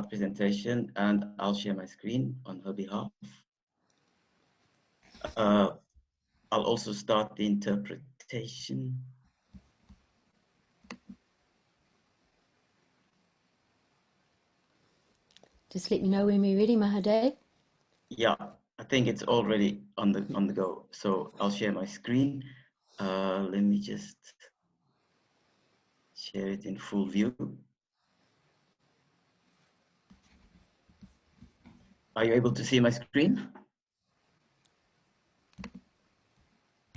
presentation, and I'll share my screen on her behalf. I'll also start the interpretation. Just let me know when we're ready, Mahadev. Yeah, I think it's already on the go. So I'll share my screen. Let me just share it in full view. Are you able to see my screen?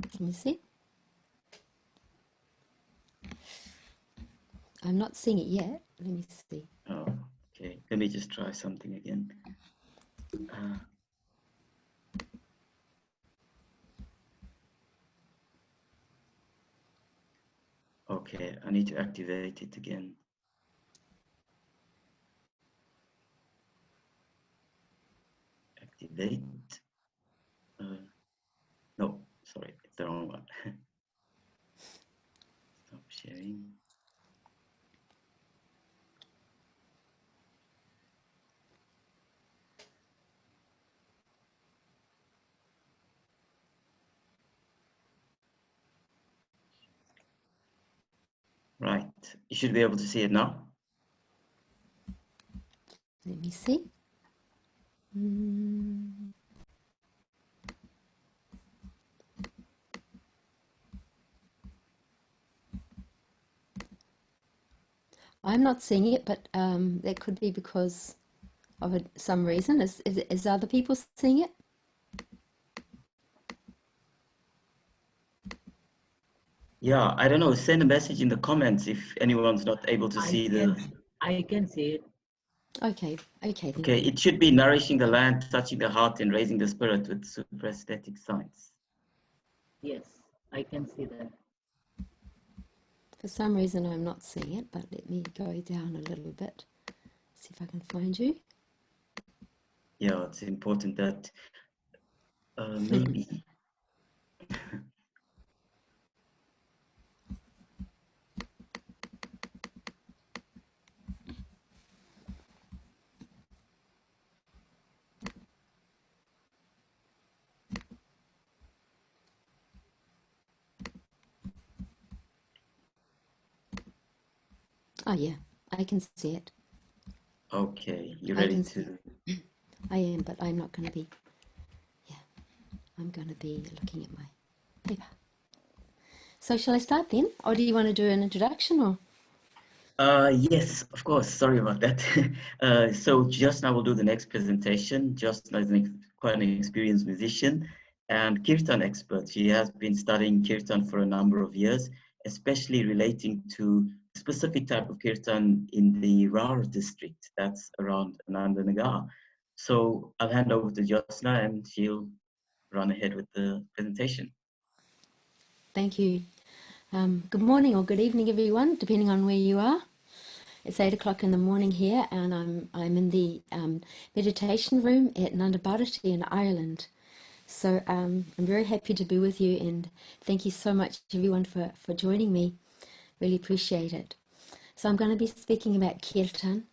Let me see. I'm not seeing it yet. Let me see. Oh, okay. Let me just try something again. Okay, I need to activate it again. Activate. No, sorry, it's the wrong one. Stop sharing. Right, you should be able to see it now. Let me see. I'm not seeing it, but that could be because of some reason. Is other people seeing it? Yeah, I don't know. Send a message in the comments if anyone's not able to see I can see it. Okay, okay. Then. Okay, it should be nourishing the land, touching the heart, and raising the spirit with supraesthetic science. Yes, I can see that. For some reason, I'm not seeing it, but let me go down a little bit. See if I can find you. Yeah, it's important that maybe. Oh yeah, I can see it. Okay, you're ready to. I am, but I'm not going to be. Yeah, I'm going to be looking at my paper. So shall I start then, or do you want to do an introduction, or? Yes, of course. Sorry about that. So just now we'll do the next presentation. Just now is quite an experienced musician and kirtan expert. She has been studying kirtan for a number of years, especially relating to a specific type of kirtan in the Rar district that's around Anandanagar. So I'll hand over to Josna and she'll run ahead with the presentation. Thank you. Good morning or good evening, everyone, depending on where you are. It's 8 o'clock in the morning here, and I'm in the meditation room at Nanda Bharati in Ireland. So I'm very happy to be with you, and thank you so much, everyone, for joining me. Really appreciate it. So I'm going to be speaking about kirtan.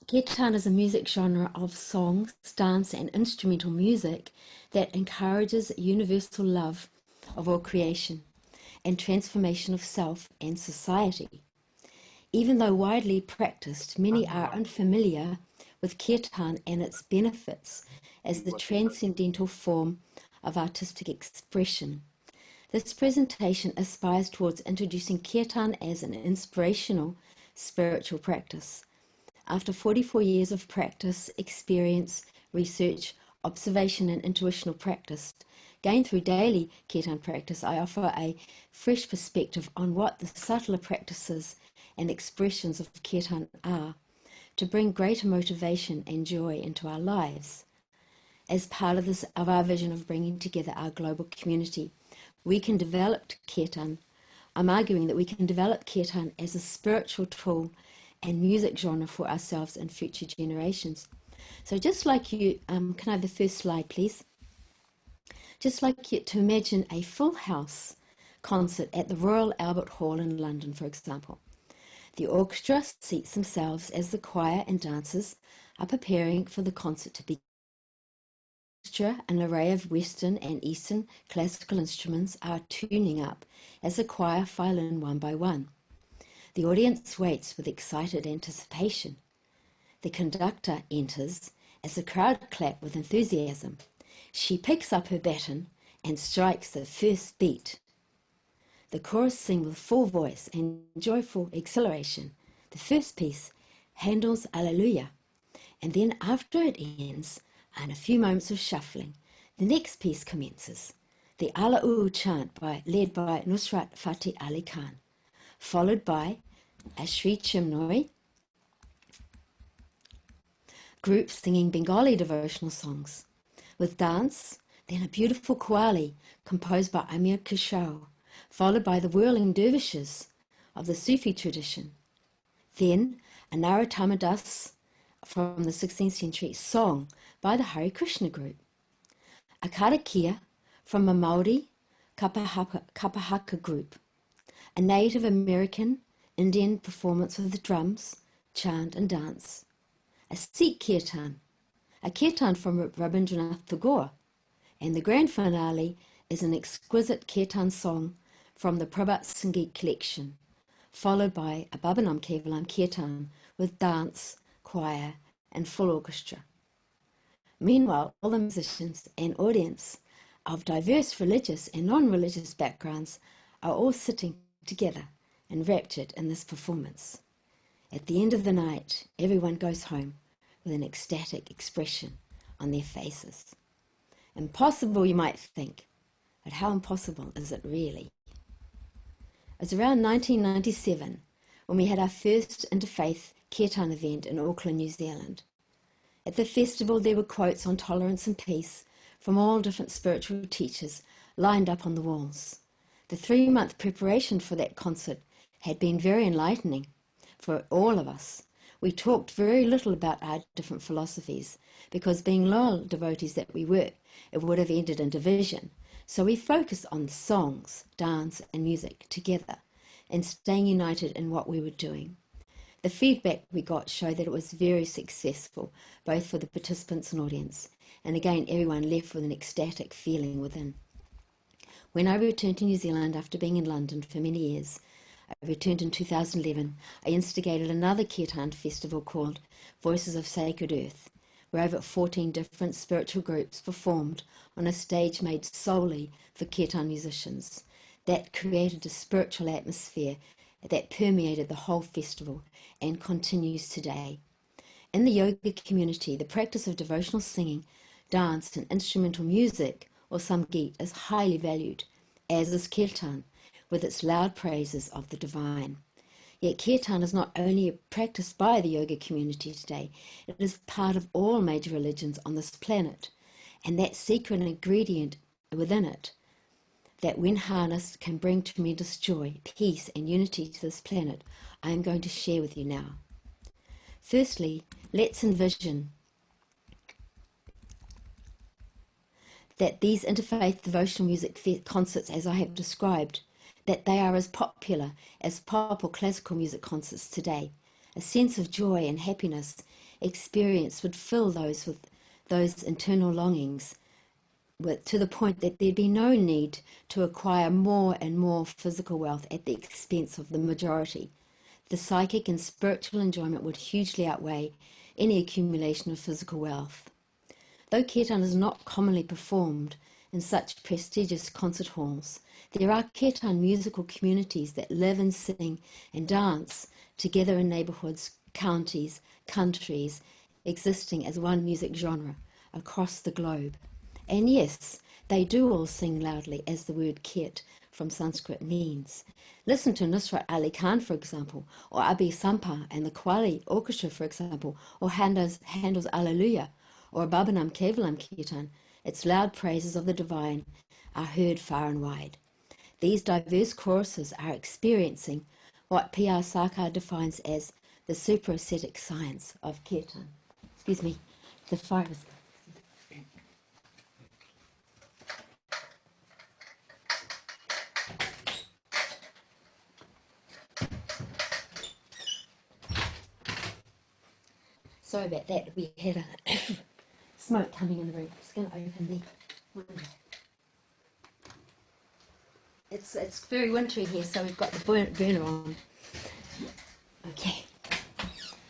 Kirtan is a music genre of songs, dance, and instrumental music that encourages universal love of all creation and transformation of self and society. Even though widely practiced, many are unfamiliar with kirtan and its benefits as the transcendental form of artistic expression. This presentation aspires towards introducing kirtan as an inspirational spiritual practice. After 44 years of practice, experience, research, observation, and intuitional practice, gained through daily kirtan practice, I offer a fresh perspective on what the subtler practices and expressions of kirtan are to bring greater motivation and joy into our lives. As part of our vision of bringing together our global community, we can develop kirtan. I'm arguing that we can develop kirtan as a spiritual tool and music genre for ourselves and future generations. So just like you, can I have the first slide, please? Just like you to imagine a full house concert at the Royal Albert Hall in London, for example. The orchestra seats themselves as the choir and dancers are preparing for the concert to begin. An array of Western and Eastern classical instruments are tuning up as the choir file in one by one. The audience waits with excited anticipation. The conductor enters as the crowd clap with enthusiasm. She picks up her baton and strikes the first beat. The chorus sing with full voice and joyful exhilaration. The first piece, Handel's Alleluia, and then after it ends, and a few moments of shuffling, the next piece commences, the Ala'u chant led by Nusrat Fateh Ali Khan, followed by a Sri Chimnoi group singing Bengali devotional songs. With dance, then a beautiful qawwali composed by Amir Kishore, followed by the whirling dervishes of the Sufi tradition. Then a Narottama Das from the 16th century song by the Hare Krishna group. A karakia from a Maori Kapahaka group. A Native American Indian performance with the drums, chant and dance. A Sikh kirtan, a kirtan from Rabindranath Tagore, and the grand finale is an exquisite kirtan song from the Prabhat Sangeet collection, followed by a Bhabanam Kevalam kirtan with dance, choir, and full orchestra. Meanwhile, all the musicians and audience of diverse religious and non-religious backgrounds are all sitting together, enraptured in this performance. At the end of the night, everyone goes home with an ecstatic expression on their faces. Impossible, you might think, but how impossible is it really? It was around 1997 when we had our first interfaith kirtan event in Auckland, New Zealand. At the festival, there were quotes on tolerance and peace from all different spiritual teachers lined up on the walls. The 3-month preparation for that concert had been very enlightening for all of us. We talked very little about our different philosophies because, being loyal devotees that we were, it would have ended in division. So we focused on songs, dance and music together and staying united in what we were doing. The feedback we got showed that it was very successful, both for the participants and audience, and again everyone left with an ecstatic feeling within. When I returned to New Zealand after being in London for many years, I returned in 2011, I instigated another kirtan festival called Voices of Sacred Earth, where over 14 different spiritual groups performed on a stage made solely for kirtan musicians. That created a spiritual atmosphere that permeated the whole festival and continues today. In the yoga community, the practice of devotional singing, dance and instrumental music, or samgeet, is highly valued, as is kirtan, with its loud praises of the divine. Yet kirtan is not only practiced by the yoga community today, it is part of all major religions on this planet, and that secret ingredient within it, that when harnessed can bring tremendous joy, peace and unity to this planet, I am going to share with you now. Firstly, let's envision that these interfaith devotional music concerts, as I have described, that they are as popular as pop or classical music concerts today. A sense of joy and happiness experienced would fill those with those internal longings, to the point that there'd be no need to acquire more and more physical wealth at the expense of the majority. The psychic and spiritual enjoyment would hugely outweigh any accumulation of physical wealth. Though kirtan is not commonly performed in such prestigious concert halls, there are kirtan musical communities that live and sing and dance together in neighbourhoods, counties, countries, existing as one music genre across the globe. And yes, they do all sing loudly, as the word kirt from Sanskrit means. Listen to Nusrat Ali Khan, for example, or Abhi Sampa and the Qawwali Orchestra, for example, or Handel's Alleluia, or Bhabanam Kevalam Kirtan. Its loud praises of the divine are heard far and wide. These diverse choruses are experiencing what P.R. Sarkar defines as the super-ascetic science of kirtan. Excuse me, the fire is... Sorry about that. We had a smoke coming in the room. Just going to open the window. It's very wintry here, so we've got the burner on. Okay.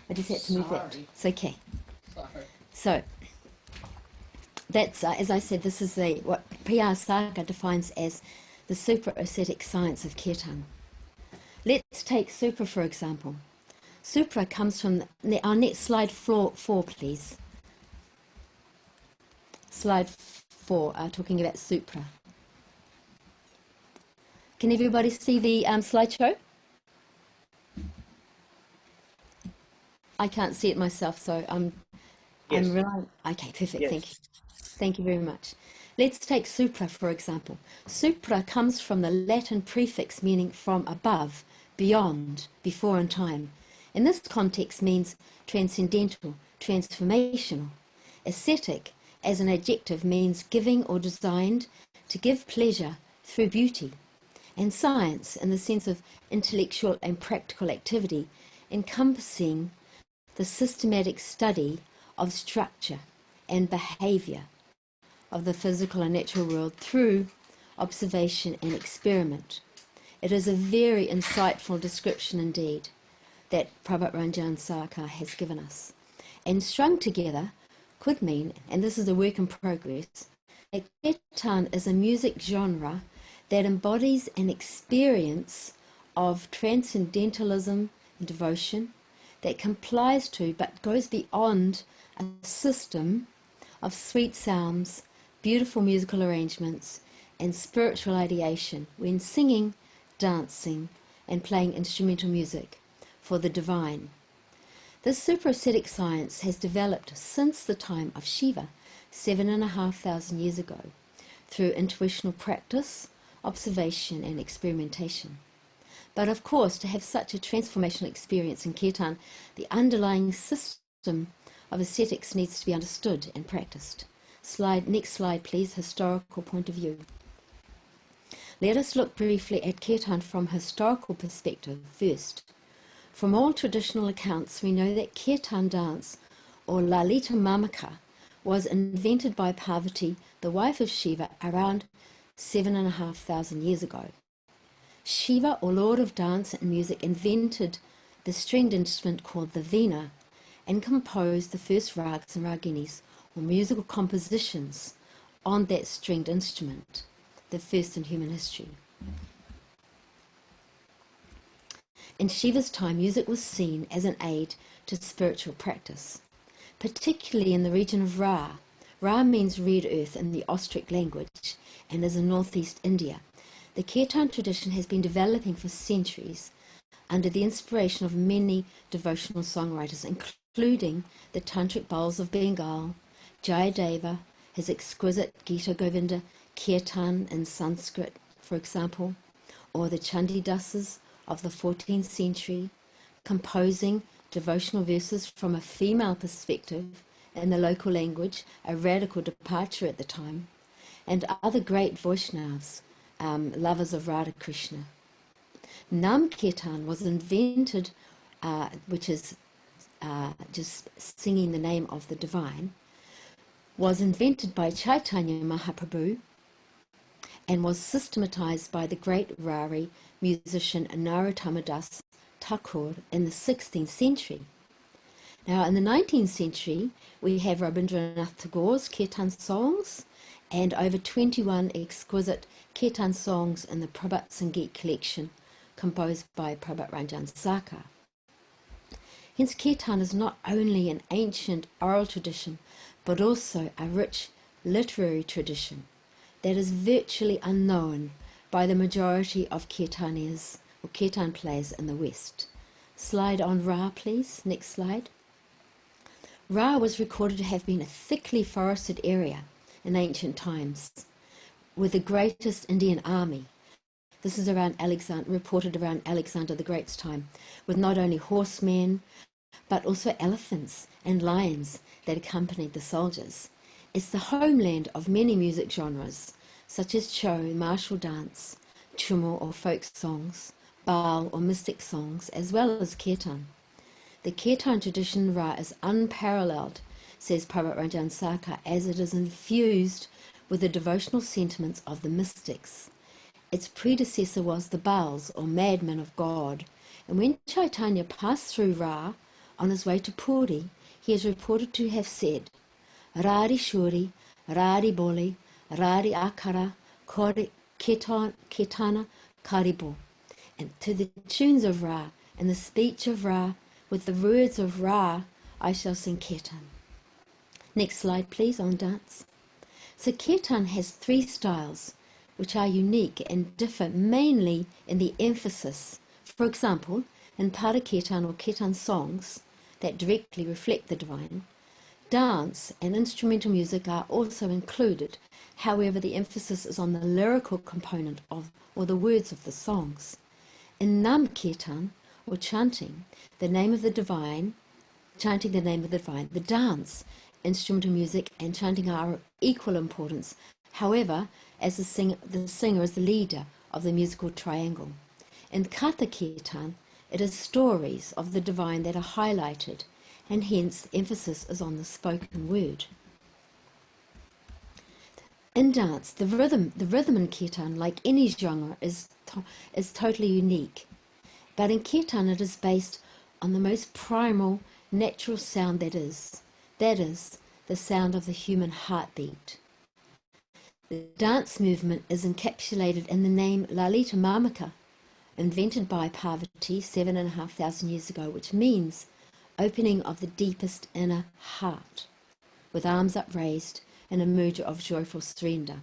I just had to move that. It's okay. Sorry. So that's as I said, this is what P.R. Saka defines as the supra-ascetic science of kirtan. Let's take supra for example. Supra comes from our next slide, four, please. Slide 4, talking about supra. Can everybody see the slideshow? I can't see it myself, so I'm relying. Okay, perfect. Yes. Thank you. Thank you very much. Let's take supra for example. Supra comes from the Latin prefix meaning from above, beyond, before in time. In this context means transcendental, transformational. Ascetic as an adjective means giving or designed to give pleasure through beauty. And science in the sense of intellectual and practical activity encompassing the systematic study of structure and behaviour of the physical and natural world through observation and experiment. It is a very insightful description indeed that Prabhat Ranjan Sarkar has given us. And strung together could mean, and this is a work in progress, that kirtan is a music genre that embodies an experience of transcendentalism and devotion that complies to but goes beyond a system of sweet sounds, beautiful musical arrangements and spiritual ideation when singing, dancing and playing instrumental music for the divine. This supra-ascetic science has developed since the time of Shiva 7,500 years ago through intuitional practice, observation and experimentation. But of course, to have such a transformational experience in kirtan, the underlying system of ascetics needs to be understood and practiced. Next slide please, historical point of view. Let us look briefly at kirtan from a historical perspective first. From all traditional accounts we know that kirtan dance, or Lalita Mamaka, was invented by Parvati, the wife of Shiva, around 7,500 years ago. Shiva, or Lord of Dance and Music, invented the stringed instrument called the veena and composed the first ragas and raginis, or musical compositions, on that stringed instrument, the first in human history. In Shiva's time, music was seen as an aid to spiritual practice, particularly in the region of Ra. Ra means red earth in the Austric language and is in northeast India. The kirtan tradition has been developing for centuries under the inspiration of many devotional songwriters, including the Tantric Bowls of Bengal, Jayadeva, his exquisite Gita Govinda kirtan in Sanskrit, for example, or the Chandidasas of the 14th century, composing devotional verses from a female perspective in the local language, a radical departure at the time, and other great Vaishnavas, lovers of Radha Krishna. Nam Kirtan was invented, which is just singing the name of the divine, was invented by Chaitanya Mahaprabhu and was systematized by the great Rari musician Narottama Das Thakur in the 16th century. Now, in the 19th century, we have Rabindranath Tagore's kirtan songs and over 21 exquisite kirtan songs in the Prabhat Sangeet collection composed by Prabhat Ranjan Sarkar. Hence, kirtan is not only an ancient oral tradition, but also a rich literary tradition that is virtually unknown by the majority of kirtanias or kirtan players in the West. Slide on Ra, please. Next slide. Ra was recorded to have been a thickly forested area in ancient times with the greatest Indian army. This is reported around Alexander the Great's time, with not only horsemen, but also elephants and lions that accompanied the soldiers. It's the homeland of many music genres, such as Cho, martial dance, Chumul or folk songs, Baal or mystic songs, as well as kirtan. The Kirtan tradition Ra is unparalleled, says Prabhat Ranjan Sarkar, as it is infused with the devotional sentiments of the mystics. Its predecessor was the Baals, or madmen of God, and when Chaitanya passed through Ra on his way to Puri, he is reported to have said, Rari Shuri, Rari Boli, Rari Akara, Ketana Karibo, and to the tunes of Ra and the speech of Ra, with the words of Ra, I shall sing Kirtan. Next slide, please, on dance. So Kirtan has three styles, which are unique and differ mainly in the emphasis. For example, in Parakirtan or Kirtan songs that directly reflect the divine, dance and instrumental music are also included. However, the emphasis is on the lyrical component of, or the words of the songs. In Nam Kirtan, or chanting the name of the divine, the dance, instrumental music and chanting are of equal importance. However, as the singer is the leader of the musical triangle. In Katha Kirtan, it is stories of the divine that are highlighted, and hence emphasis is on the spoken word. In dance, the rhythm in Kirtan, like any genre, is totally unique. But in Kirtan, it is based on the most primal, natural sound that is the sound of the human heartbeat. The dance movement is encapsulated in the name Lalita Mamaka, invented by Parvati 7,500 years ago, which means opening of the deepest inner heart, with arms upraised in a mood of joyful surrender.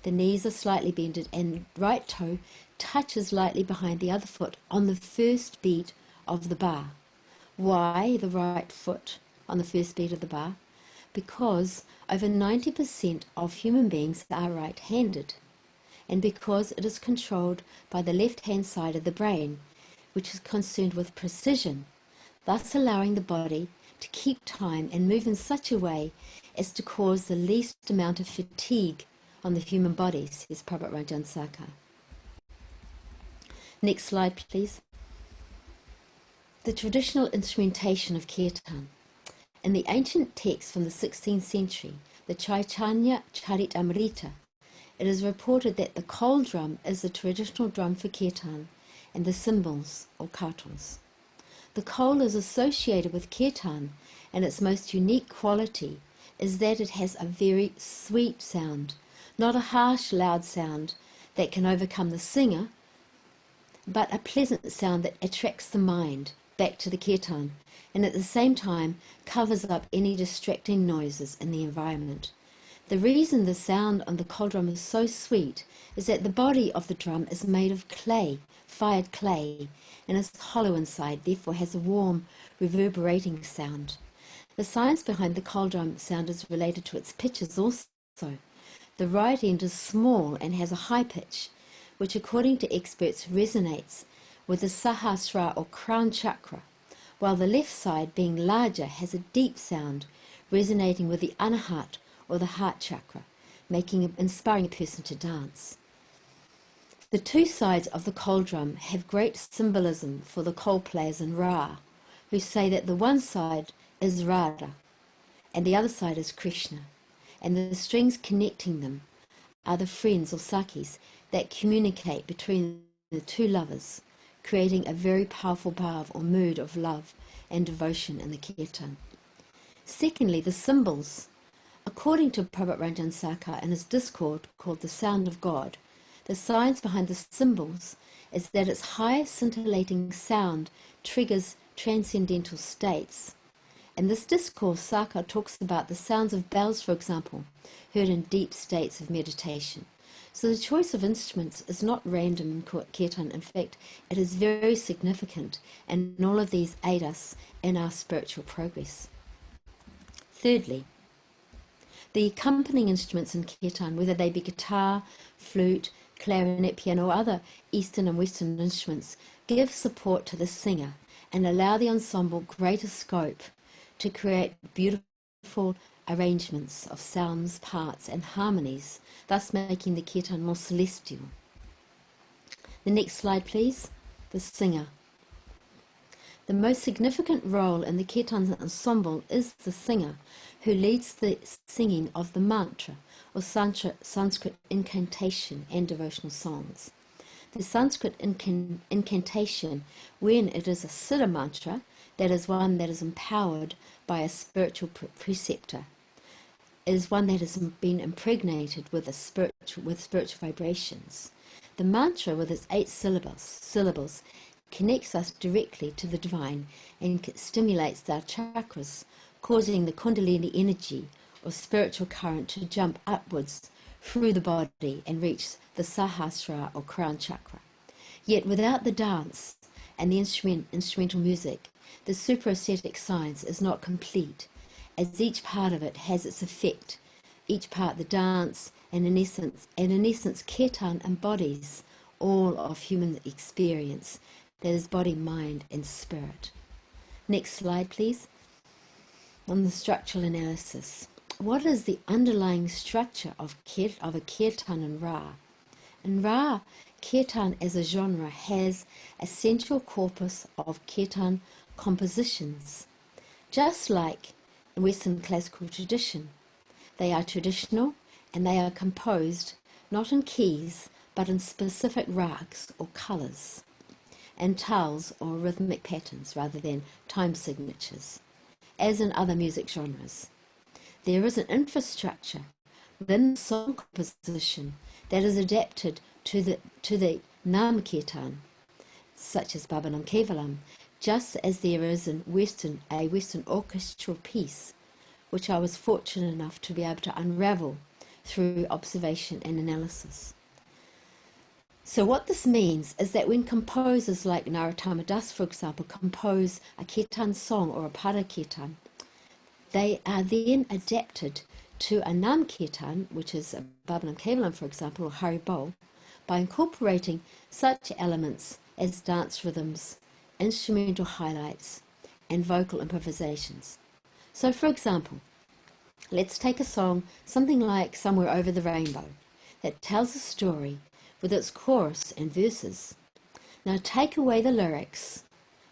The knees are slightly bended and right toe touches lightly behind the other foot on the first beat of the bar. Why the right foot on the first beat of the bar? Because over 90% of human beings are right-handed, and because it is controlled by the left-hand side of the brain, which is concerned with precision, thus allowing the body to keep time and move in such a way as to cause the least amount of fatigue on the human body, says Prabhat Ranjan Sarkar. Next slide, please. The traditional instrumentation of Kirtan. In the ancient text from the 16th century, the Chaitanya Charitamrita, it is reported that the khol drum is the traditional drum for Kirtan and the cymbals or kartals. The khol is associated with Kirtan, and its most unique quality is that it has a very sweet sound, not a harsh, loud sound that can overcome the singer, but a pleasant sound that attracts the mind back to the Kirtan, and at the same time covers up any distracting noises in the environment. The reason the sound on the khol drum is so sweet is that the body of the drum is made of clay, fired clay, and is hollow inside, therefore has a warm, reverberating sound. The science behind the khol drum sound is related to its pitches also. The right end is small and has a high pitch, which according to experts resonates with the Sahasrara or crown chakra, while the left side, being larger, has a deep sound resonating with the Anahat or the heart chakra, inspiring a person to dance. The two sides of the khol drum have great symbolism for the khol players in Ra, who say that the one side is Radha and the other side is Krishna, and the strings connecting them are the friends or sakis that communicate between the two lovers, creating a very powerful bhav or mood of love and devotion in the kirtan. Secondly, the cymbals. According to Prabhat Ranjan Sarkar in his discord called The Sound of God, the science behind the cymbals is that its high scintillating sound triggers transcendental states. In this discourse, Sarkar talks about the sounds of bells, for example, heard in deep states of meditation. So the choice of instruments is not random in kirtan. In fact, it is very significant, and all of these aid us in our spiritual progress. Thirdly, the accompanying instruments in kirtan, whether they be guitar, flute, clarinet, piano, or other Eastern and Western instruments, give support to the singer and allow the ensemble greater scope to create beautiful arrangements of sounds, parts, and harmonies, thus making the kirtan more celestial. The next slide, please. The singer. The most significant role in the kirtan ensemble is the singer, who leads the singing of the mantra, or Sanskrit incantation and devotional songs. The Sanskrit incantation, when it is a Siddha mantra, that is one that is empowered by a spiritual preceptor, is one that has been impregnated with spiritual vibrations. The mantra, with its 8 syllables, connects us directly to the divine and stimulates our chakras, causing the Kundalini energy or spiritual current to jump upwards through the body and reach the Sahasrara or crown chakra. Yet without the dance and the instrumental music, the supraesthetic science is not complete, as each part of it has its effect, each part the dance, and in essence kirtan embodies all of human experience, that is body, mind and spirit. Next slide please. On the structural analysis. What is the underlying structure of a kirtan and Ra? In Ra, kirtan as a genre has a central corpus of kirtan compositions. Just like in Western classical tradition, they are traditional and they are composed not in keys but in specific rags or colours, and tals or rhythmic patterns rather than time signatures, as in other music genres. There is an infrastructure within the song composition that is adapted to the Nam Kirtan, such as Bhavanam Kevalam, just as there is in a Western orchestral piece, which I was fortunate enough to be able to unravel through observation and analysis. So what this means is that when composers like Narottama Das, for example, compose a kirtan song or a pada kirtan, they are then adapted to a Nam Kirtan, which is a Bhavanam Kevalam, for example, or Hari Bol, by incorporating such elements as dance rhythms, instrumental highlights, and vocal improvisations. So, for example, let's take a song, something like Somewhere Over the Rainbow, that tells a story with its chorus and verses. Now take away the lyrics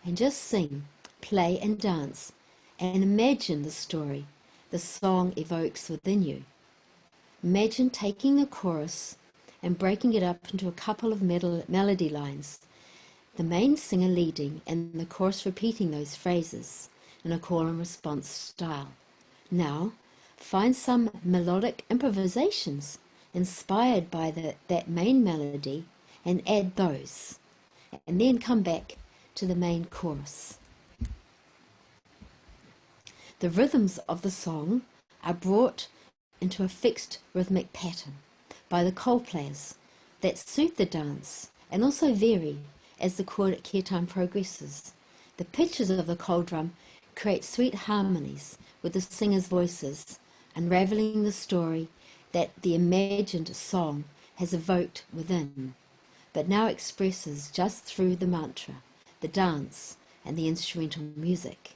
and just sing, play and dance, and imagine the story the song evokes within you. Imagine taking the chorus and breaking it up into a couple of melody lines, the main singer leading and the chorus repeating those phrases in a call and response style. Now, find some melodic improvisations inspired by that main melody and add those, and then come back to the main chorus. The rhythms of the song are brought into a fixed rhythmic pattern by the kol players that suit the dance and also vary as the kirtan progresses. The pitches of the kol drum create sweet harmonies with the singers' voices, unraveling the story that the imagined song has evoked within, but now expresses just through the mantra, the dance, and the instrumental music.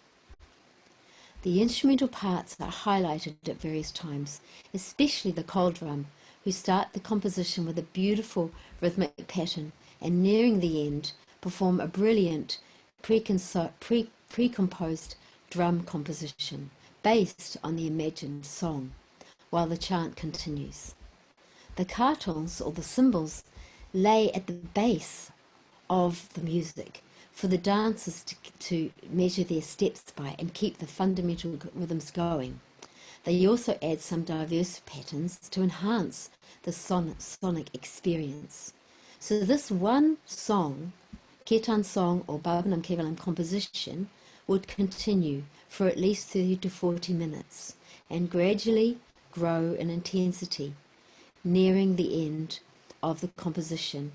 The instrumental parts are highlighted at various times, especially the kol drum, who start the composition with a beautiful rhythmic pattern and nearing the end perform a brilliant pre-composed drum composition based on the imagined song, while the chant continues. The kartals, or the cymbals, lay at the base of the music for the dancers to measure their steps by and keep the fundamental rhythms going. They also add some diverse patterns to enhance the sonic experience. So this one song, kirtan song or Bhavanam Kevalam composition, would continue for at least 30 to 40 minutes and gradually grow in intensity, nearing the end of the composition.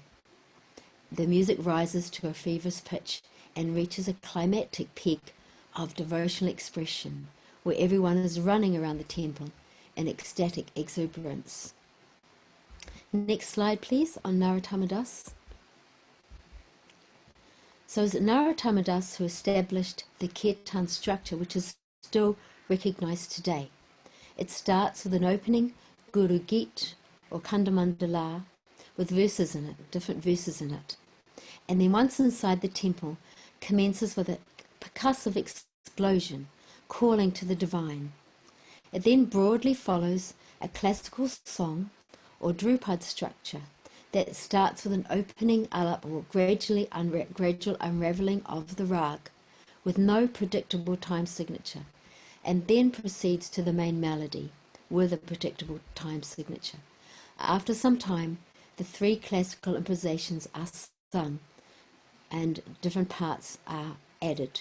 The music rises to a feverish pitch and reaches a climactic peak of devotional expression, where everyone is running around the temple in ecstatic exuberance. Next slide, please, on Narottama Das. So it's Narottama Das who established the kirtan structure, which is still recognized today. It starts with an opening Guru Git or Khandamandala with verses in it, different verses in it. And then once inside the temple, commences with a percussive explosion, calling to the divine. It then broadly follows a classical song or Drupad structure that starts with an opening alap or gradual unraveling of the rag with no predictable time signature, and then proceeds to the main melody with a predictable time signature. After some time, the three classical improvisations are sung and different parts are added.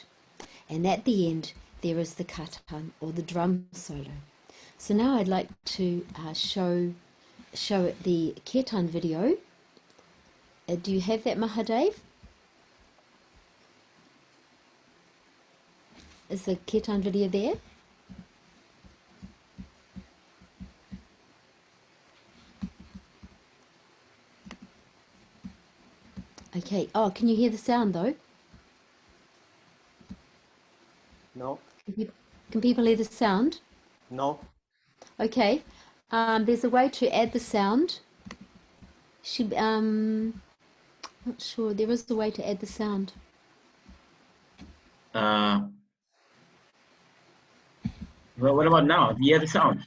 And at the end, there is the katan or the drum solo. So now I'd like to show the kirtan video. Do you have that, Mahadev? Is the kirtan video there? Okay. Oh, can you hear the sound though? No, Can people hear the sound? no. Okay. There's a way to add the sound. Not sure. There is a way to add the sound. Well, what about now? Do you hear the sound?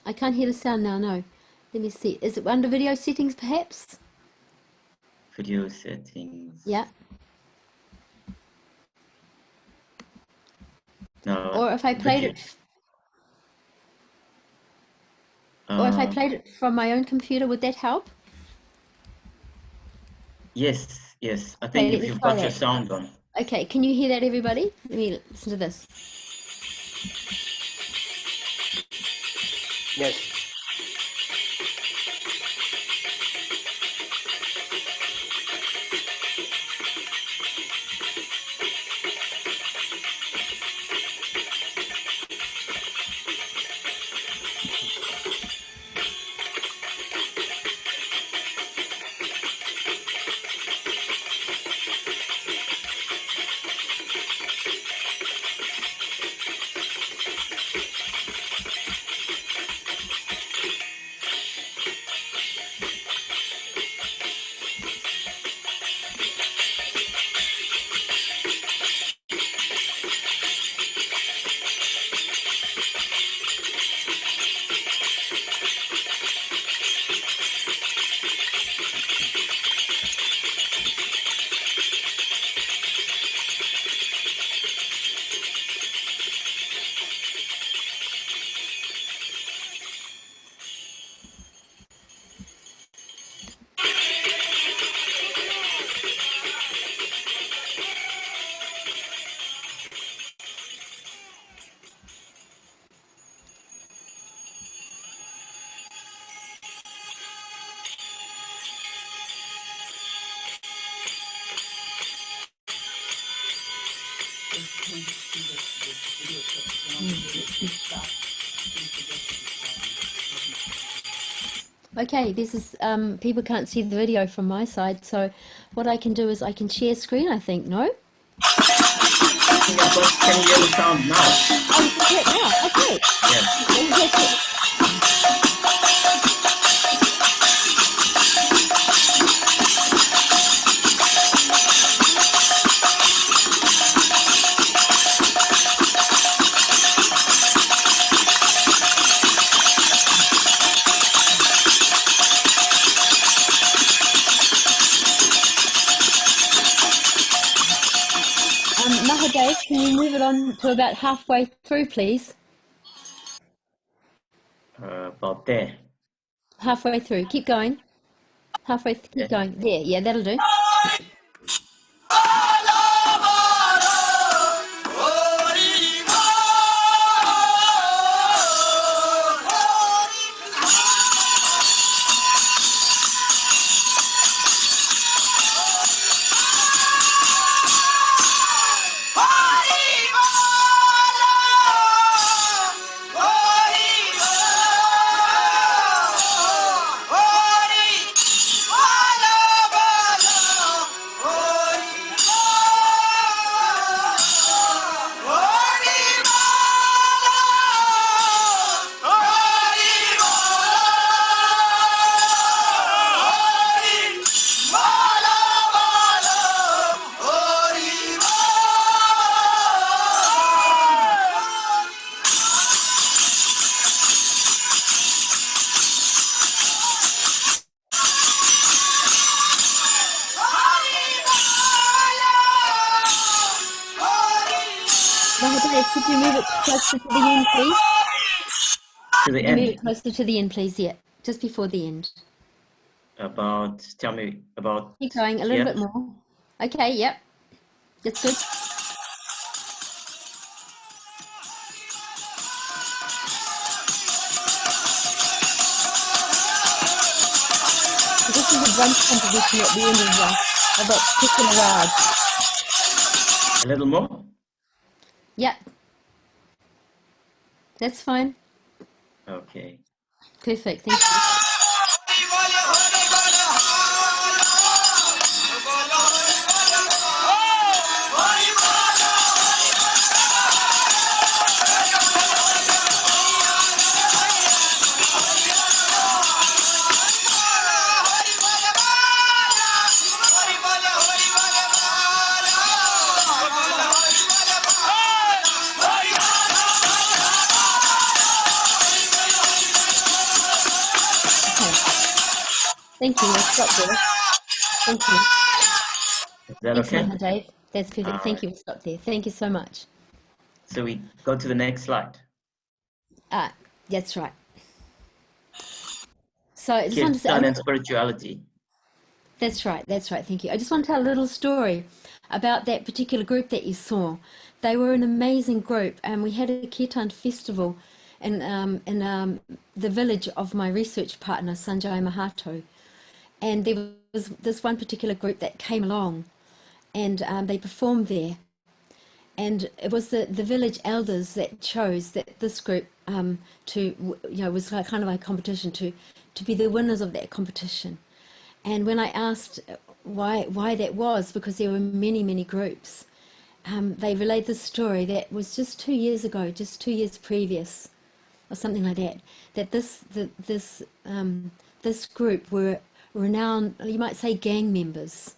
I can't hear the sound now, no. Let me see. Is it under video settings perhaps? Video settings. Yeah. No. Or if I played it from my own computer, would that help? Yes, yes. I think Okay, if let me you've try got your that. sound on. Okay, can you hear that, everybody? Let me listen to this. Yes. Okay, this is people can't see the video from my side, so what I can do is I can share screen, I think, no? Can you hear the sound now? Oh, you can hear it now. Okay. Yes. Mahadev, can you move it on to about halfway through, please? About there. Halfway through. Keep going. Keep going. There. Yeah, that'll do. Dave, could you move it closer to the end, please? To the Could you move end. it closer to the end, please? Yeah, just before the end. Tell me about Keep going, a little here. bit more. Okay, yep, that's good. This is a drum composition at the end of that particular rag. A little more? Yep, that's fine. Okay. Perfect, thank you. Thank you. We'll stop there. Thank you. Is that Thanks, okay? Maha Dave. That's perfect. All Thank right. you. We'll stop there. Thank you so much. So we go to the next slide. That's right. So I just want to say, Kirtan and spirituality. that's right. That's right. Thank you. I just want to tell a little story about that particular group that you saw. They were an amazing group, and we had a Kirtan festival in the village of my research partner, Sanjay Mahato. And there was this one particular group that came along, and they performed there. And it was the village elders that chose that this group was like kind of a competition to be the winners of that competition. And when I asked why that was, because there were many groups, they relayed this story that was just 2 years ago, just 2 years previous, or something like that. That this group were renowned, you might say, gang members.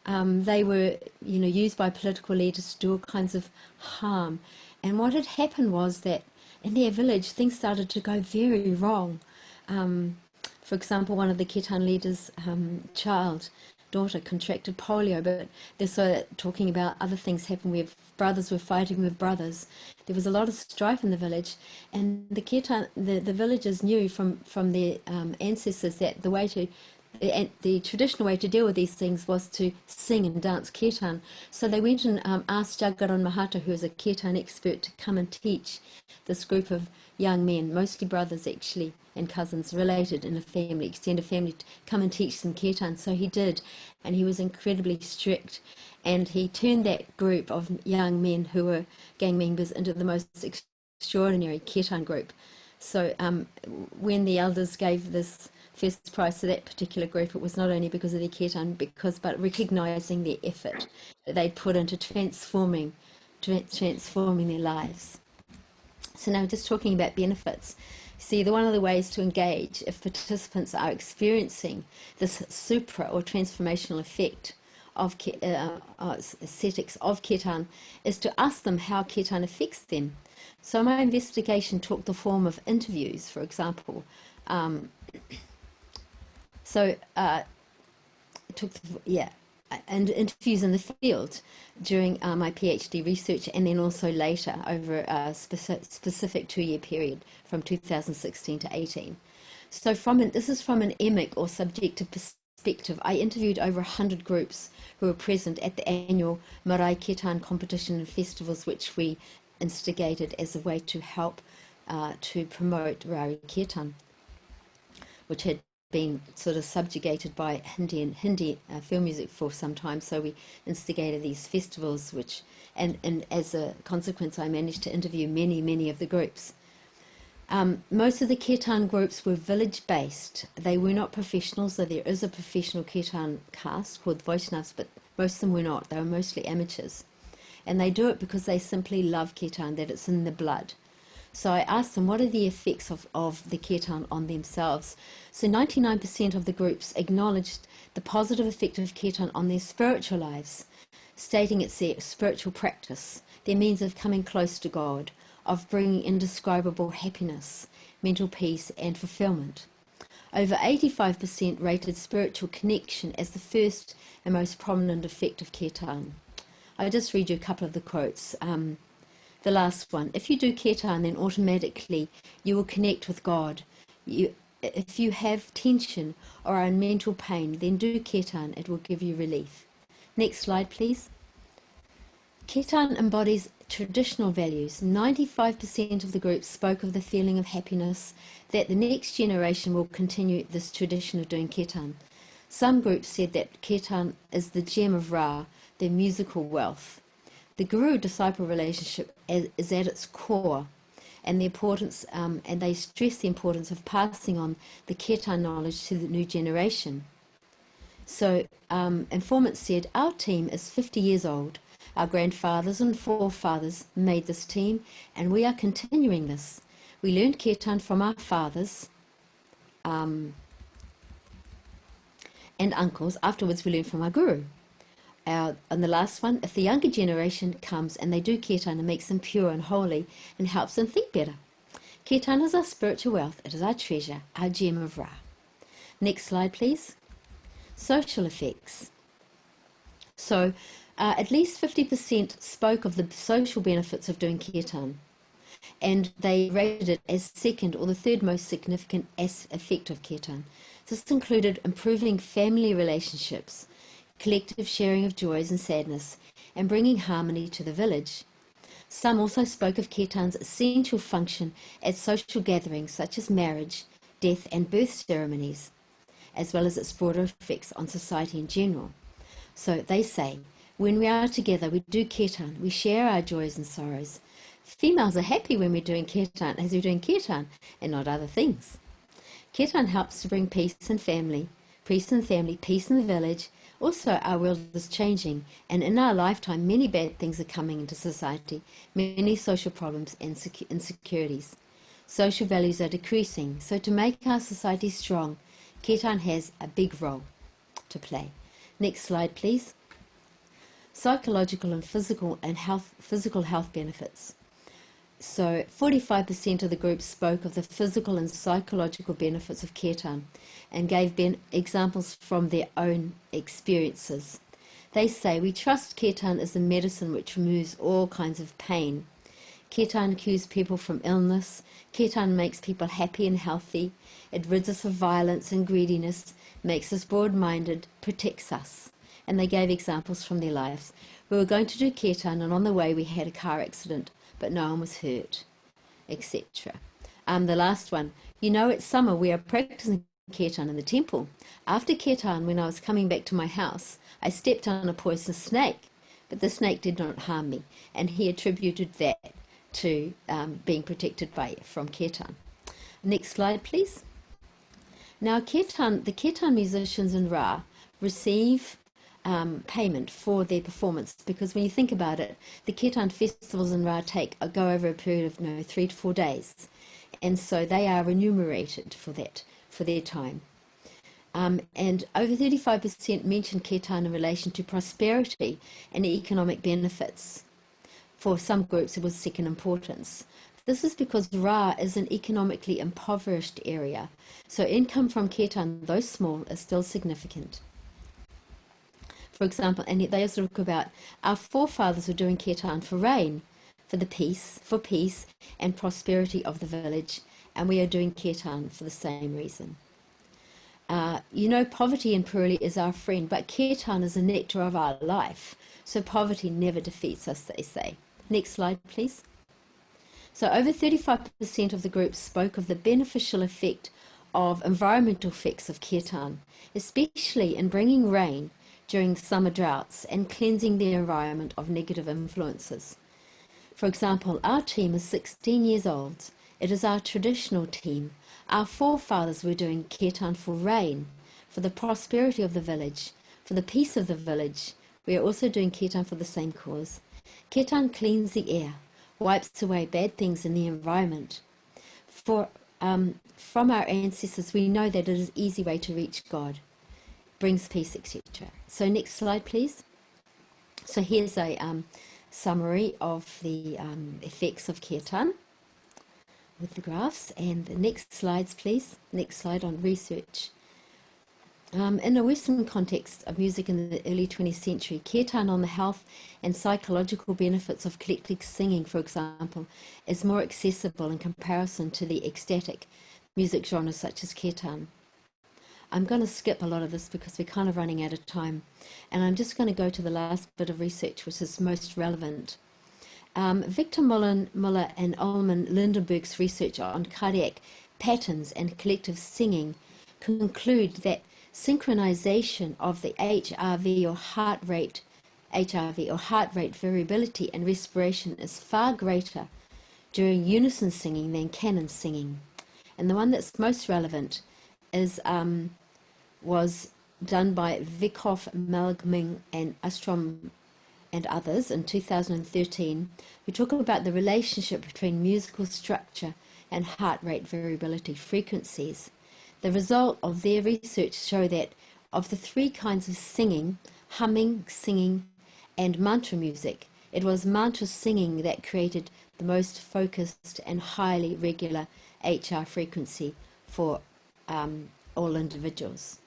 They were, used by political leaders to do all kinds of harm. And what had happened was that in their village, things started to go very wrong. For example, one of the Kirtan leaders' daughter contracted polio, but they're also talking about other things happened where brothers were fighting with brothers. There was a lot of strife in the village, and the villagers knew from their ancestors that the traditional way to deal with these things was to sing and dance kirtan. So they went and asked Jagaran Mahato, who is a kirtan expert, to come and teach this group of young men, mostly brothers actually, and cousins related in a family, extended family, to come and teach them kirtan. So he did, and he was incredibly strict. And he turned that group of young men who were gang members into the most extraordinary kirtan group. So when the elders gave this first prize to that particular group, it was not only because of their kirtan, but recognising their effort that they'd put into transforming their lives. So now just talking about benefits. See, one of the ways to engage if participants are experiencing this supra or transformational effect of ascetics of kirtan is to ask them how kirtan affects them. So my investigation took the form of interviews, for example. And interviews in the field during my PhD research, and then also later over a specific 2-year period from 2016 to 18. So this is from an emic or subjective perspective. I interviewed over 100 groups who were present at the annual Marae Kirtan competition and festivals, which we instigated as a way to help to promote Rari Kirtan, which had been sort of subjugated by Hindi film music for some time. So we instigated these festivals, and as a consequence, I managed to interview many of the groups. Most of the kirtan groups were village-based. They were not professionals, so there is a professional kirtan caste called Vaishnavas, but most of them were not. They were mostly amateurs. And they do it because they simply love kirtan, that it's in the blood. So I asked them, what are the effects of the kirtan on themselves? So 99% of the groups acknowledged the positive effect of kirtan on their spiritual lives, stating it's their spiritual practice, their means of coming close to God, of bringing indescribable happiness, mental peace and fulfillment. Over 85% rated spiritual connection as the first and most prominent effect of kirtan. I'll just read you a couple of the quotes. The last one, if you do kirtan, then automatically you will connect with God. If you have tension or are in mental pain, then do kirtan, it will give you relief. Next slide, please. Kirtan embodies traditional values. 95% of the group spoke of the feeling of happiness that the next generation will continue this tradition of doing kirtan. Some groups said that kirtan is the gem of Ra, their musical wealth. The guru-disciple relationship is at its core, and the importance, and they stress the importance of passing on the kirtan knowledge to the new generation. So informants said, our team is 50 years old. Our grandfathers and forefathers made this team, and we are continuing this. We learned kirtan from our fathers and uncles. Afterwards, we learned from our guru. And the last one, if the younger generation comes and they do kirtan, it makes them pure and holy and helps them think better. Kirtan is our spiritual wealth. It is our treasure, our gem of Ra. Next slide, please. Social effects. So at least 50% spoke of the social benefits of doing kirtan, and they rated it as second or the third most significant effect of kirtan. This included improving family relationships, collective sharing of joys and sadness, and bringing harmony to the village. Some also spoke of kirtan's essential function at social gatherings such as marriage, death and birth ceremonies, as well as its broader effects on society in general. So they say, when we are together, we do kirtan, we share our joys and sorrows. Females are happy when we're doing kirtan, as we're doing kirtan and not other things. Kirtan helps to bring peace in family, peace in the village. Also, our world is changing, and in our lifetime, many bad things are coming into society, many social problems and insecurities. Social values are decreasing, so to make our society strong, kirtan has a big role to play. Next slide, please. Psychological and physical health benefits. So 45% of the group spoke of the physical and psychological benefits of kirtan and gave examples from their own experiences. They say, we trust kirtan as a medicine which removes all kinds of pain. Kirtan cures people from illness. Kirtan makes people happy and healthy. It rids us of violence and greediness, makes us broad-minded, protects us. And they gave examples from their lives. We were going to do kirtan, and on the way we had a car accident, but no one was hurt, etc. The last one, it's summer, we are practicing kirtan in the temple. After kirtan, when I was coming back to my house, I stepped on a poisonous snake, but the snake did not harm me, and he attributed that to being protected from kirtan. Next slide, please. Now, the kirtan musicians in Ra receive payment for their performance, because when you think about it, the kirtan festivals in Ra go over a period of 3 to 4 days, and so they are remunerated for that, for their time. And over 35% mentioned kirtan in relation to prosperity and economic benefits. For some groups, it was second importance. This is because Ra is an economically impoverished area, so income from kirtan, though small, is still significant. For example, and they also talk about our forefathers were doing kirtan for rain, for peace and prosperity of the village, and we are doing kirtan for the same reason. Poverty and Puruli is our friend, but kirtan is the nectar of our life, so poverty never defeats us, they say. Next slide, please. So over 35% of the group spoke of the beneficial effect of environmental effects of kirtan, especially in bringing rain during summer droughts and cleansing the environment of negative influences. For example, our team is 16 years old. It is our traditional team. Our forefathers were doing kirtan for rain, for the prosperity of the village, for the peace of the village. We are also doing kirtan for the same cause. Kirtan cleans the air, wipes away bad things in the environment. From our ancestors, we know that it is an easy way to reach God, brings peace, etc. So next slide, please. So here's a summary of the effects of kirtan with the graphs. And the next slides, please. Next slide on research. In a Western context of music in the early 20th century, kirtan on the health and psychological benefits of collective singing, for example, is more accessible in comparison to the ecstatic music genres such as kirtan. I'm going to skip a lot of this because we're kind of running out of time, and I'm just going to go to the last bit of research which is most relevant. Victor Muller and Ullman Lindenberg's research on cardiac patterns and collective singing conclude that synchronization of the HRV or heart rate variability and respiration is far greater during unison singing than canon singing. And the one that's most relevant is was done by Vikhoff, Malgming and Ostrom and others in 2013, who talk about the relationship between musical structure and heart rate variability frequencies. The result of their research show that of the three kinds of singing, humming, singing, and mantra music, it was mantra singing that created the most focused and highly regular HR frequency for all individuals.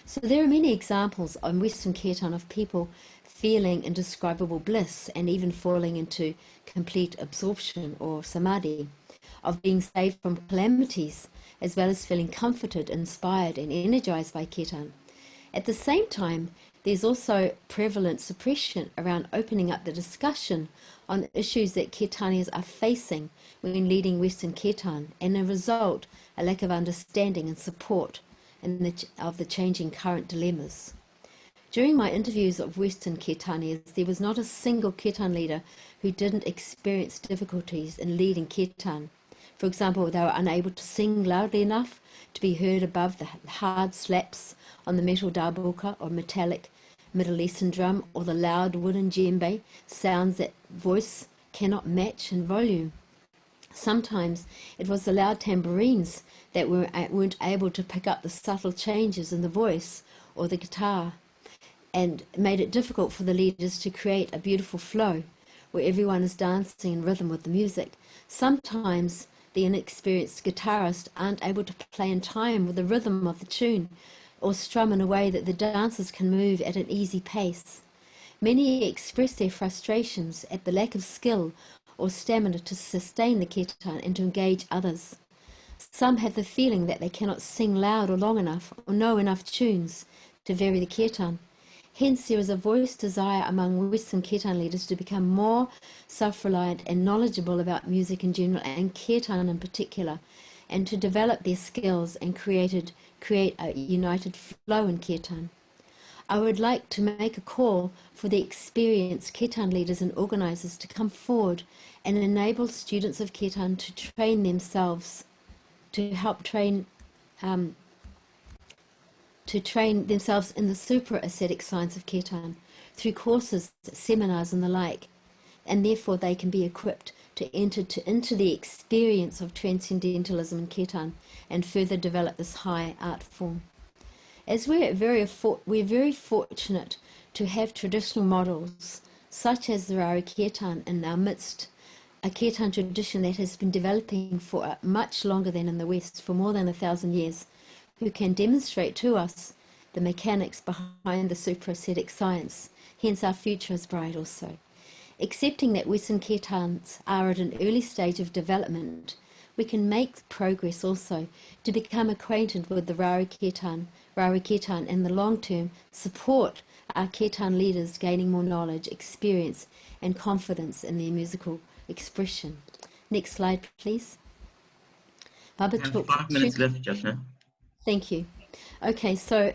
So there are many examples on Western kirtan of people feeling indescribable bliss and even falling into complete absorption or samadhi, of being saved from calamities, as well as feeling comforted, inspired and energized by kirtan. At the same time, there's also prevalent suppression around opening up the discussion on issues that kirtanias are facing when leading Western kirtan, and as a result, a lack of understanding and support of the changing current dilemmas. During my interviews of Western kirtanias, there was not a single kirtan leader who didn't experience difficulties in leading kirtan. For example, they were unable to sing loudly enough to be heard above the hard slaps on the metal darbuka or metallic Middle Eastern drum, or the loud wooden djembe sounds that voice cannot match in volume. Sometimes it was the loud tambourines that weren't able to pick up the subtle changes in the voice or the guitar, and made it difficult for the leaders to create a beautiful flow where everyone is dancing in rhythm with the music. Sometimes the inexperienced guitarists aren't able to play in time with the rhythm of the tune or strum in a way that the dancers can move at an easy pace. Many express their frustrations at the lack of skill or stamina to sustain the kirtan and to engage others. Some have the feeling that they cannot sing loud or long enough or know enough tunes to vary the kirtan. Hence, there is a voiced desire among Western kirtan leaders to become more self-reliant and knowledgeable about music in general and kirtan in particular, and to develop their skills and create a united flow in kirtan. I would like to make a call for the experienced kirtan leaders and organisers to come forward and enable students of kirtan to train themselves, to help train themselves in the super ascetic science of kirtan through courses, seminars and the like, and therefore they can be equipped to enter into the experience of transcendentalism in kirtan and further develop this high art form. As we're very fortunate to have traditional models such as the Rari Kirtan in our midst, a kirtan tradition that has been developing for much longer than in the West, for more than 1,000 years, who can demonstrate to us the mechanics behind the supra-ascetic science. Hence our future is bright also. Accepting that Western kirtans are at an early stage of development, we can make progress also to become acquainted with the Rari Kirtan in the long term, support our kirtan leaders gaining more knowledge, experience and confidence in their musical expression. Next slide, please. Baba We have talked 5 minutes left just now. Thank you. Okay, so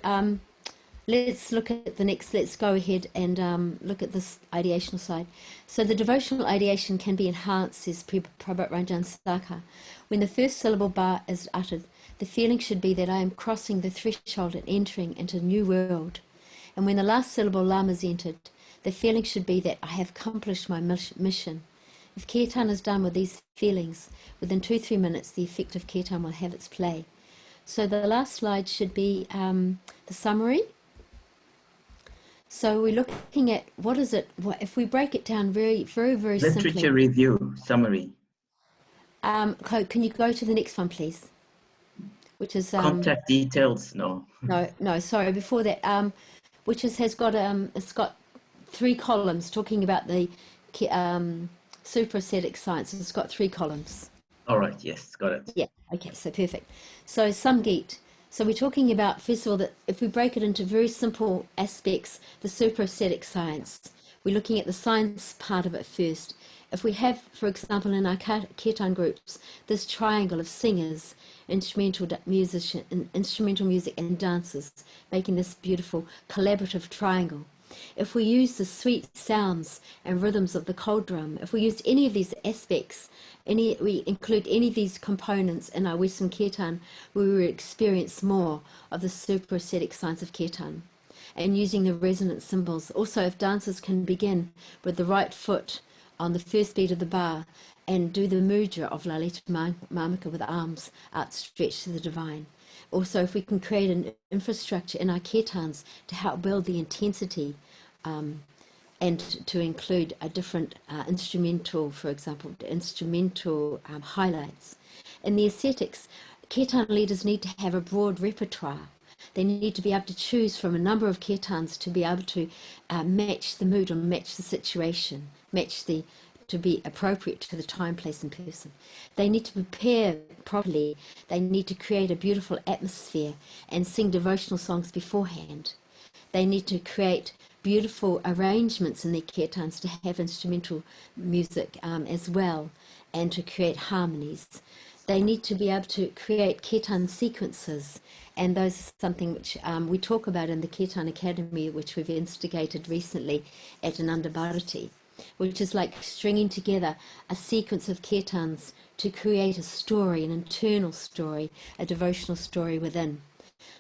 let's look at the next, let's go ahead and look at this ideational side. So the devotional ideation can be enhanced, says Prabhat Ranjan Sakha. When the first syllable bar is uttered, the feeling should be that I am crossing the threshold and entering into a new world. And when the last syllable lam is entered, the feeling should be that I have accomplished my mission. If kirtan is done with these feelings, within 2-3 minutes, the effect of kirtan will have its play. So the last slide should be the summary. So we're looking at what is it, if we break it down very simply. Literature review summary. Can you go to the next one, please? which is Contact details, no. no, sorry, before that, which has got it's got 3 columns talking about the supraesthetic science. It's got 3 columns. All right, yes, got it. Yeah, okay, so perfect. So Samgit. So we're talking about, first of all, that if we break it into very simple aspects, the supraesthetic science, we're looking at the science part of it first. If we have, for example, in our kirtan groups, this triangle of singers, instrumental music and dancers, making this beautiful collaborative triangle. If we use the sweet sounds and rhythms of the cold drum, if we use any of these aspects, we include any of these components in our Western kirtan, we will experience more of the supraesthetic science of kirtan. And using the resonant symbols. Also, if dancers can begin with the right foot on the first beat of the bar and do the mudra of Lalita Marmika with arms outstretched to the divine. Also, if we can create an infrastructure in our kirtans to help build the intensity and to include a different instrumental, for example, instrumental highlights. In the ascetics, kirtan leaders need to have a broad repertoire. They need to be able to choose from a number of kirtans to be able to match the mood or match the situation, to be appropriate to the time, place and person. They need to prepare properly. They need to create a beautiful atmosphere and sing devotional songs beforehand. They need to create beautiful arrangements in their kirtans to have instrumental music as well, and to create harmonies. They need to be able to create kirtan sequences, and those are something which we talk about in the Kirtan Academy, which we've instigated recently at Ananda Bharati, which is like stringing together a sequence of kirtans to create a story, an internal story, a devotional story within.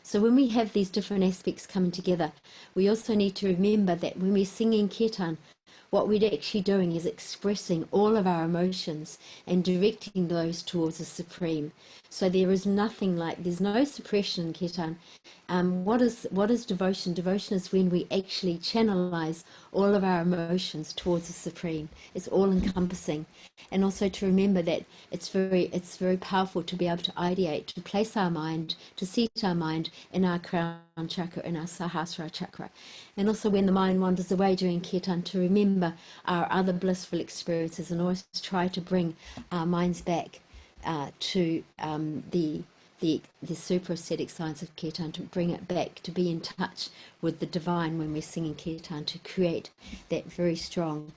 So when we have these different aspects coming together, we also need to remember that when we're singing kirtan, what we're actually doing is expressing all of our emotions and directing those towards the Supreme. So there is nothing like, there's no suppression in kirtan. What is devotion? Devotion is when we actually channelize all of our emotions towards the Supreme. It's all encompassing. And also to remember that it's very powerful to be able to ideate, to place our mind, to seat our mind in our crown chakra, in our Sahasrara chakra. And also when the mind wanders away during kirtan, to remember our other blissful experiences and always try to bring our minds back to the supraesthetic science of kirtan, to bring it back, to be in touch with the divine when we're singing kirtan, to create that very strong,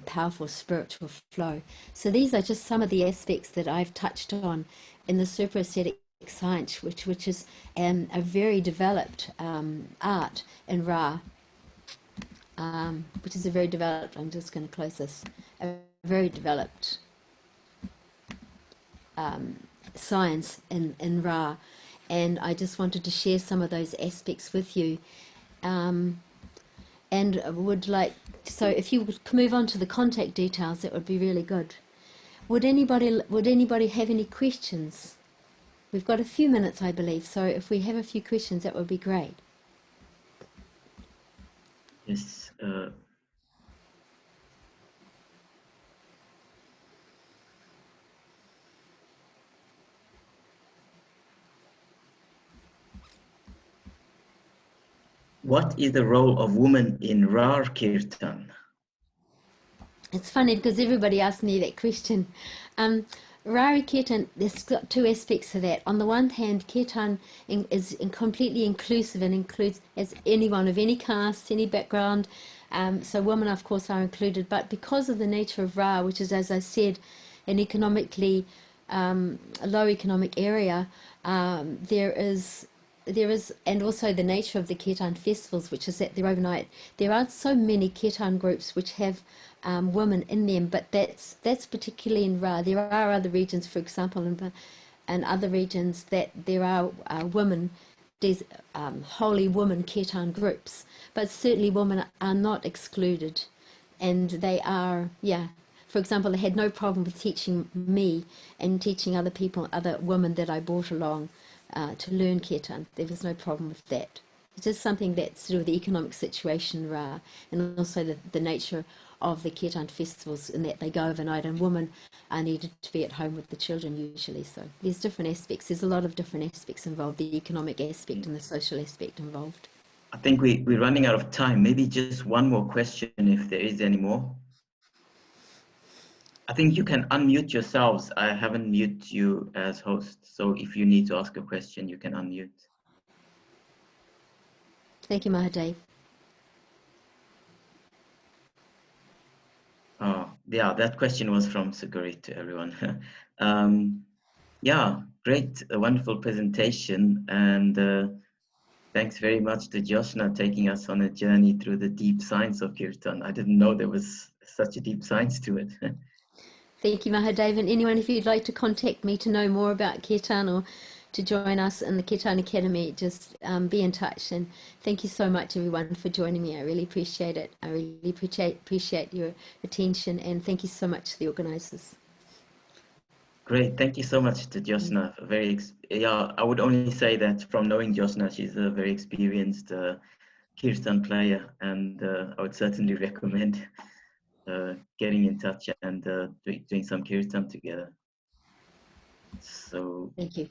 powerful spiritual flow. So these are just some of the aspects that I've touched on in the supraesthetic science, which is a very developed art in Ra, which is a very developed, I'm just going to close this, a very developed science in Ra, and I just wanted to share some of those aspects with you, and would like, so if you would move on to the contact details, that would be really good. Would anybody have any questions? We've got a few minutes, I believe, so if we have a few questions, that would be great. Yes. What is the role of women in Rar Kirtan? It's funny because everybody asks me that question. Rari Kirtan, there's got 2 aspects to that. On the one hand, Kirtan is completely inclusive and includes as anyone of any caste, any background. So women, of course, are included. But because of the nature of Ra, which is, as I said, an economically low economic area, there is, and also the nature of the Kirtan festivals, which is that they're overnight. There aren't so many Kirtan groups which have women in them, but that's particularly in Ra. There are other regions, for example, and other regions that there are women, there's holy women Kirtan groups, but certainly women are not excluded, and they are, yeah. For example, they had no problem with teaching me and teaching other people, other women that I brought along to learn Kirtan. There was no problem with that. just something that's sort of the economic situation, and also the nature of the Kirtan festivals, in that they go overnight and women are needed to be at home with the children usually. So there's different aspects. There's a lot of different aspects involved, the economic aspect and the social aspect involved. I think we're running out of time. Maybe just one more question if there is any more. I think you can unmute yourselves. I haven't muted you as host. So if you need to ask a question, you can unmute. Thank you, Mahadev. Oh, yeah, that question was from Sugarit to everyone. Yeah, great, a wonderful presentation. And thanks very much to Joshna taking us on a journey through the deep science of Kirtan. I didn't know there was such a deep science to it. Thank you, Mahadev. And anyone, if you'd like to contact me to know more about Kirtan or to join us in the Kirtan Academy, just be in touch. And thank you so much, everyone, for joining me. I really appreciate it. I really appreciate your attention, and thank you so much to the organisers. Great, thank you so much to Joshna. Yeah, I would only say that from knowing Joshna, she's a very experienced Kirtan player, and I would certainly recommend getting in touch and doing some Kirtan together. So Thank you.